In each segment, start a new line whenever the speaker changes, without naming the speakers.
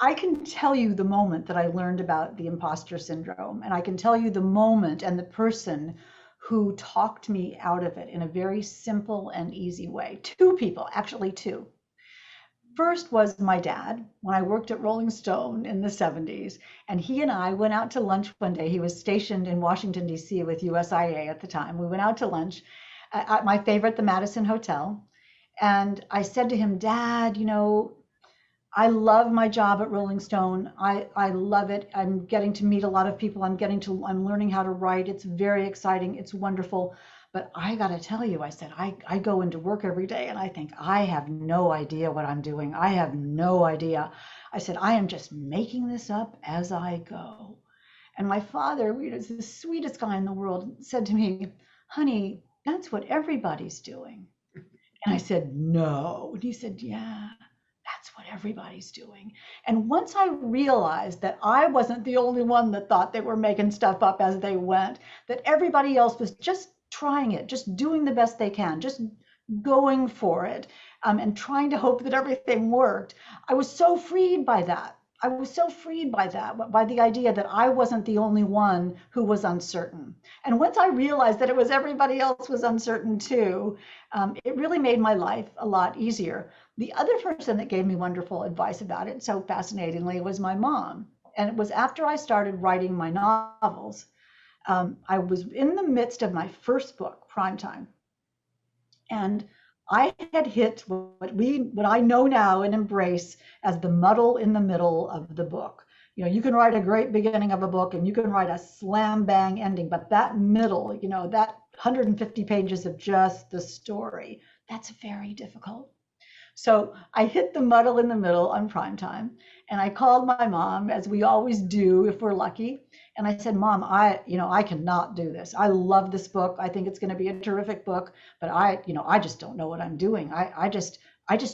I can tell you the moment that I learned about the imposter syndrome, and I can tell you the moment and the person who talked me out of it in a very simple and easy way. Two people, actually two. First was my dad when I worked at Rolling Stone in the 70s. And he and I went out to lunch one day. He was stationed in Washington, D.C. with USIA at the time. We went out to lunch at my favorite, the Madison Hotel. And I said to him, Dad, I love my job at Rolling Stone. I love it. I'm getting to meet a lot of people. I'm learning how to write. It's very exciting. It's wonderful. But I got to tell you, I said, I go into work every day and I think I have no idea what I'm doing. I have no idea. I said, I am just making this up as I go. And my father, is the sweetest guy in the world, said to me, honey, that's what everybody's doing. And I said, no. And he said, yeah, that's what everybody's doing. And once I realized that I wasn't the only one that thought they were making stuff up as they went, that everybody else was just trying it, just doing the best they can, just going for it, and trying to hope that everything worked, I was so freed by that. I was so freed by that, by the idea that I wasn't the only one who was uncertain. And once I realized that it was everybody else was uncertain too, it really made my life a lot easier. The other person that gave me wonderful advice about it, so fascinatingly, was my mom. And it was after I started writing my novels. I was in the midst of my first book, Primetime, and I had hit what I know now and embrace as the muddle in the middle of the book. You can write a great beginning of a book and you can write a slam bang ending, but that middle, that 150 pages of just the story, that's very difficult. So I hit the muddle in the middle on Primetime, and I called my mom, as we always do if we're lucky. And I said, Mom, I cannot do this. I love this book. I think it's going to be a terrific book, but I just don't know what I'm doing. I just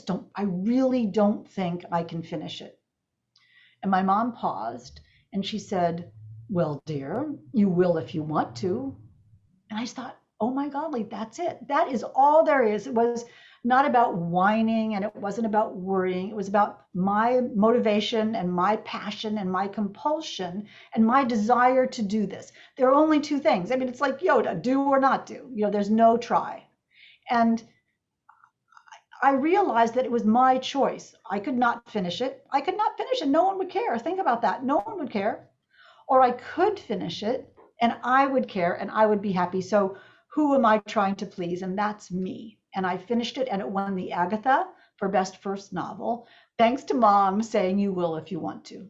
don't, I really don't think I can finish it. And my mom paused and she said, well, dear, you will if you want to. And I thought, oh my golly, that's it. That is all there is. It was not about whining and it wasn't about worrying. It was about my motivation and my passion and my compulsion and my desire to do this. There are only two things. I mean, it's like Yoda, do or not do. There's no try. And I realized that it was my choice. I could not finish it. I could not finish it. No one would care. Think about that. No one would care. Or I could finish it and I would care and I would be happy. So who am I trying to please? And that's me. And I finished it and it won the Agatha for Best First Novel, thanks to Mom saying you will if you want to.